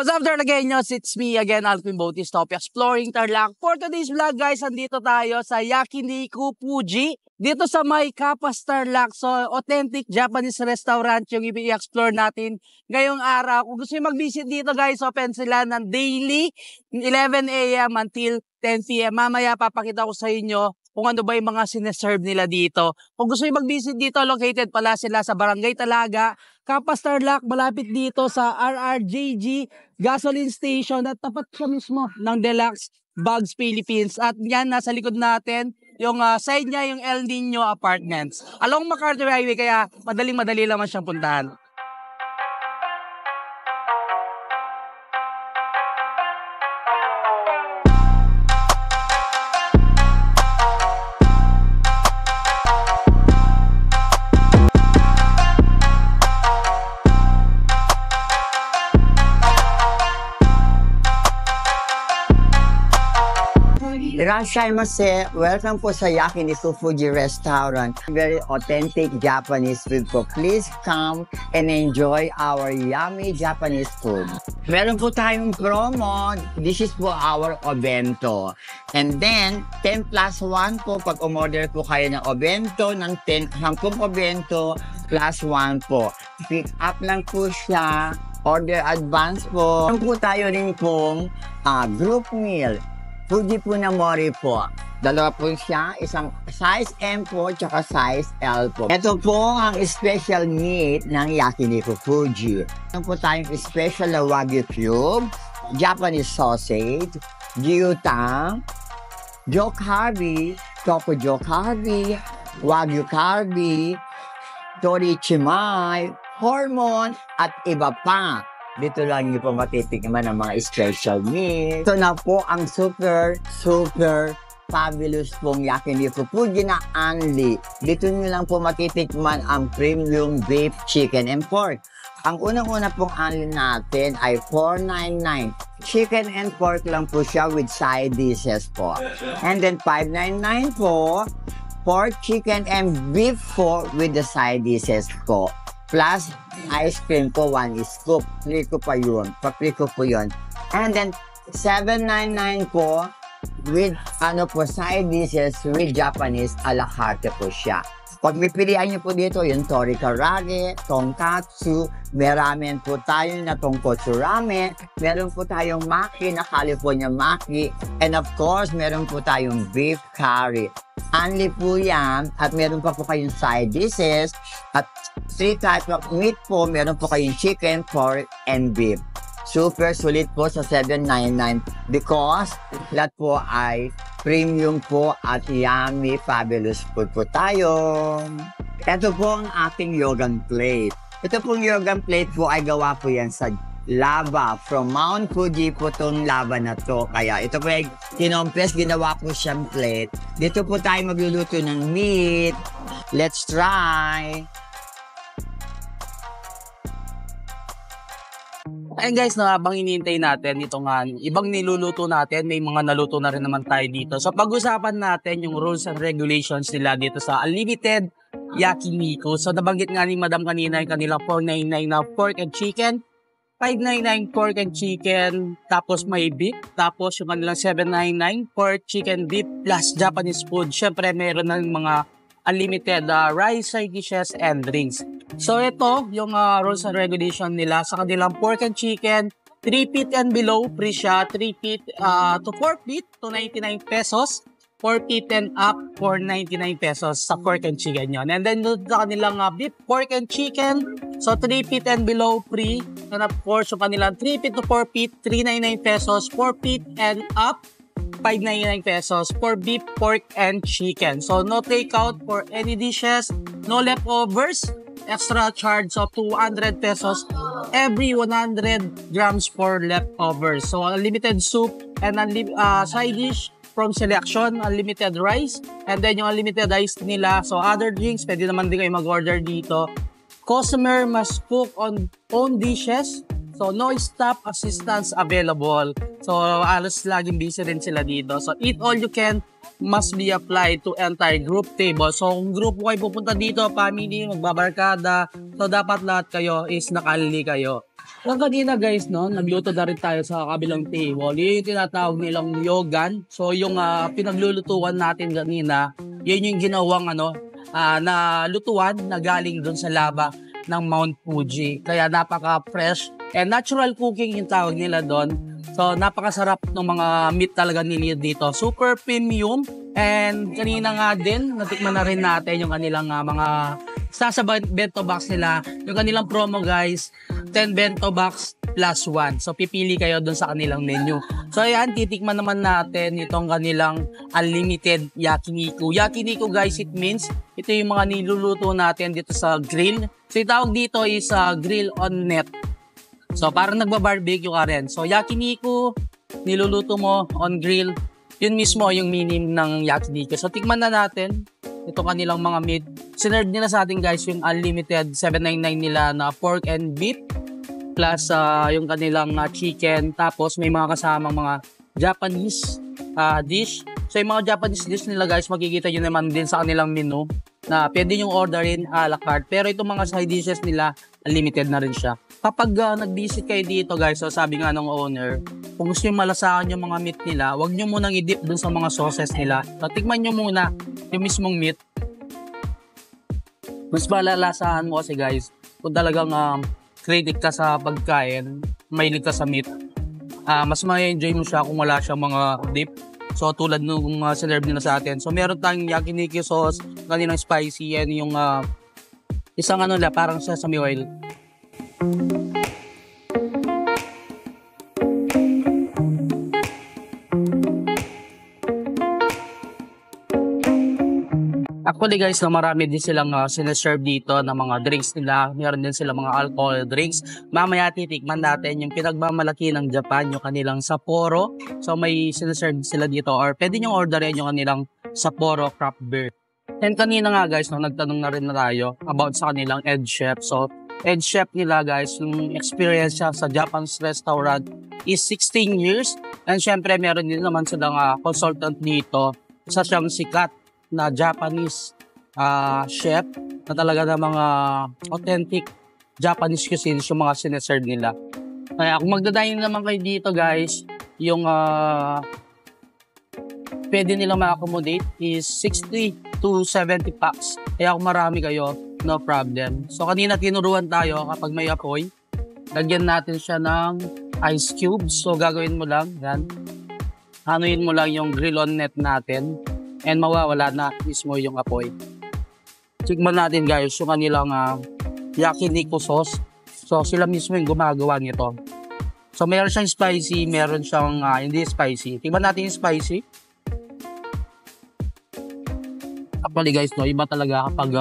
What's up there again, it's me again, Alvin Bautista of Exploring Tarlac. For today's vlog guys, andito tayo sa Yakiniku Fuji. Dito sa may Kapas Tarlac. So, authentic Japanese restaurant yung i-explore natin ngayong araw. Kung gusto nyo mag-visit dito guys, open sila ng daily 11 a.m. until 10 p.m. Mamaya papakita ko sa inyo kung ano ba yung mga sineserve nila dito. Kung gusto nyo mag-visit dito, located pala sila sa Barangay Talaga, Kapas Tarlac, malapit dito sa RRJG gasoline station at tapat siya mismo ng Deluxe Bags Philippines. At yan, nasa likod natin, yung side niya, yung El Nino Apartments. Along MacArthur Highway, kaya madaling-madali naman siyang puntahan. Irashaimase, welcome po sa Yakiniku Fuji Restaurant. Very authentic Japanese food po. Please come and enjoy our yummy Japanese food. Meron po tayong promo. This is po our obento. And then, 10 plus 1 po pag umorder po kayo ng obento, ng 10 obento plus 1 po. Pick up lang po siya. Order advance po. Meron po tayo rin pong group meal. Fuji po na mori po. Dalawa po siya, isang size M po, tsaka size L po. Ito po ang special meat ng Yakiniku Fuji. Ito po tayong special na Wagyu cube, Japanese sausage, gyutang, jokabi, toko jokabi, Wagyu karbi, torichimai, hormone, at iba pa. Dito lang niyo po matitikman ang mga special meat. Ito na po ang super fabulous pong Yakiniku Fuji na only. Dito niyo lang po matitikman ang premium beef, chicken, and pork. Ang unang-una pong only natin ay $4.99. Chicken and pork lang po siya with side dishes po. And then $5.99 po, pork, chicken, and beef po with the side dishes po. Plus, ice cream po, 1 scoop. Free ko pa yun. Pa-free ko po yun. And then, $7.99 po with, side dishes with Japanese a la carte po siya. Pag pipilian nyo po dito, yung tori karage, tonkatsu, may ramen po tayo na tonkotsu ramen, meron po tayong maki na California maki, and of course, meron po tayong beef curry. Only po yan, at meron pa po kayong side dishes, at 3 types of meat po, meron po kayong chicken, pork, and beef. Super sulit po sa $7.99 because lahat po ay premium po at yummy, fabulous food po tayo. Ito po ang ating yogan plate. Ito pong yogan plate po ay gawa po yan sa lava. From Mount Fuji po itong lava na to. Kaya ito po ay kinompres, ginawa po siyang plate. Dito po tayo magluluto ng meat. Let's try! Ayun guys, habang inintay natin ito nga, ibang niluluto natin, may mga naluto na rin naman tayo dito. So pag-usapan natin yung rules and regulations nila dito sa Unlimited Yakiniku. So nabanggit nga ni Madam kanina yung kanilang $4.99 na pork and chicken, $5.99 pork and chicken, tapos may beef, tapos yung kanilang $7.99 pork, chicken, beef, plus Japanese food. Syempre meron ng mga unlimited rice, side dishes, and drinks. So ito, yung rules and regulation nila sa kanilang pork and chicken, 3 feet and below, free siya. 3 feet to 4 feet, to 99 pesos. 4 feet and up, for 99 pesos sa pork and chicken yun. And then sa kanilang beef, pork and chicken, so 3 feet and below, free. And of course, yung kanilang 3 feet to 4 feet, 399 pesos. 4 feet and up, 599 pesos for beef, pork, and chicken. So no takeout for any dishes, no leftovers, extra charge of 200 pesos every 100 grams for leftovers. So unlimited soup and side dish from selection, unlimited rice, and then yung unlimited ice nila. So other drinks, pwede naman din kayo mag-order dito. Customer must cook on own dishes. So, no stop assistance available. So, alos laging busy rin sila dito. So, eat all you can must be applied to entire group table. So, kung group kayo pupunta dito, family, magbabarkada, so dapat lahat kayo is nakalili kayo. Yung kanina guys, no, nagluto na rin tayo sa kabilang table. Yun yung tinatawag nilang yogan. So, yung pinaglulutuan natin kanina, yun yung ginawang na lutuan na galing doon sa lava ng Mount Fuji. Kaya napaka-fresh and natural cooking yung tawag nila doon. So, napakasarap ng mga meat talaga nila dito. Super premium. And kanina nga din, natikman na rin natin yung kanilang mga sa bento box nila. Yung kanilang promo guys, 10 bento box plus 1. So, pipili kayo doon sa kanilang menu. So, ayan, titikman naman natin itong kanilang unlimited yakiniku. Yakiniku guys, it means ito yung mga niluluto natin dito sa grill. So, yung tawag dito is grill on net. So, parang nagba-barbecue ka rin. So, yakiniku, niluluto mo on grill. Yun mismo yung meaning ng yakiniku. So, tikman na natin itong kanilang mga meat. Sinerve nila sa atin guys yung unlimited 799 nila na pork and beef. Plus, yung kanilang chicken. Tapos, may mga kasamang mga Japanese dish. So, yung mga Japanese dish nila guys, makikita nyo naman din sa kanilang menu na pwede nyo orderin a la carte. Pero itong mga side dishes nila, unlimited na rin siya. Kapag nag-visit kayo dito guys, so sabi nga ng owner, kung gusto nyo malasahan yung mga meat nila, huwag nyo munang i-dip dun sa mga sauces nila. So, tikman nyo muna yung mismong meat. Mas malalasahan mo kasi guys, kung talagang critic ka sa pagkain, mahilig ka sa meat, mas ma-enjoy mo siya kung wala siyang mga dip. So, tulad nung sinerve nila sa atin. So, meron tayong yakiniku sauce, kaninang spicy, and yung isang parang sesame oil. Actually guys, marami din silang sineserve dito ng mga drinks nila. Meron din silang mga alcohol drinks. Mamaya titikman natin yung pinagmamalaki ng Japan, yung kanilang Sapporo. So may sineserve sila dito or pwede nyo orderin yung kanilang Sapporo craft beer. And kanina nga guys, nagtanong na rin na tayo about sa kanilang head chef. So head chef nila guys, yung experience siya sa Japanese restaurant is 16 years. And syempre meron din naman silang consultant dito. Isa siyang sikat na Japanese chef na talaga na mga authentic Japanese cuisines yung mga sineserve nila. Kaya kung magdadayin naman kayo dito guys, yung pwede nilang ma-accommodate is 60 to 70 packs. Kaya kung marami kayo, no problem. So kanina tinuruan tayo kapag may apoy, lagyan natin siya ng ice cubes. So gagawin mo lang, yan. Hanuin mo lang yung grill on net natin. And mawawala na mismo yung apoy. Tikman natin guys yung kanilang yakiniku sauce. So sila mismo yung gumagawa nito. So meron siyang spicy, meron siyang hindi spicy. Tikman natin yung spicy. Actually guys, no, iba talaga kapag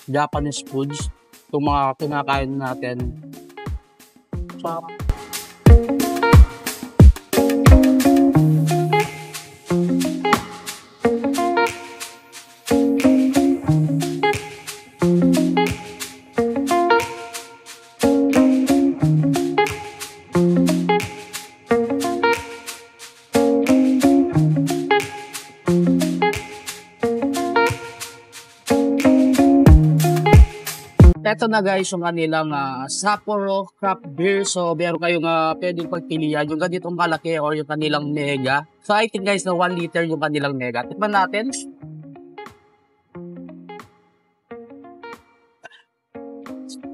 Japanese foods, itong mga kinakain natin. So, eto na guys yung kanilang Sapporo craft beer. So meron kayong pwedeng pagpilian yung ganitong kalaki or yung kanilang mega. So I think guys na 1 liter yung kanilang mega. Tikman natin.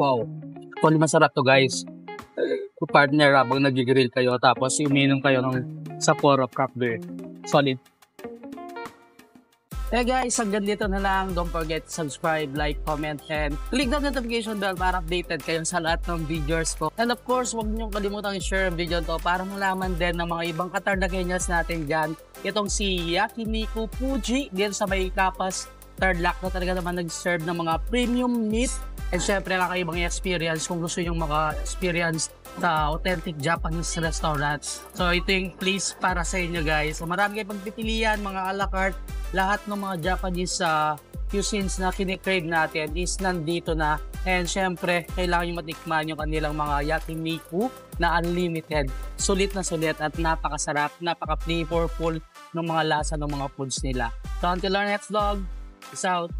Wow. Actually masarap to guys. To partner habang nag-grill kayo tapos uminom kayo ng Sapporo craft beer. Solid. Hey guys, hanggang dito na lang. Don't forget to subscribe, like, comment, and click the notification bell para updated kayo sa lahat ng videos ko. And of course, huwag niyong kalimutang i-share ang video to para malaman din ng mga ibang Katardagenyas natin dyan. Itong si Yakiniku Fuji, dito sa may Kapas, third lock na talaga naman nag-serve ng mga premium meat. And syempre, kakaibang experience kung gusto nyo maka-experience sa authentic Japanese restaurants. So, ito yung place para sa inyo guys. So, marami kayong pagpipilian, mga a la carte. Lahat ng mga Japanese cuisines na kinikrave natin is nandito na And syempre, kailangan nyo matikman yung kanilang mga yakiniku na unlimited. Sulit na sulit at napakasarap, napaka-flavorful ng mga lasa ng mga foods nila. So until our next vlog, peace out!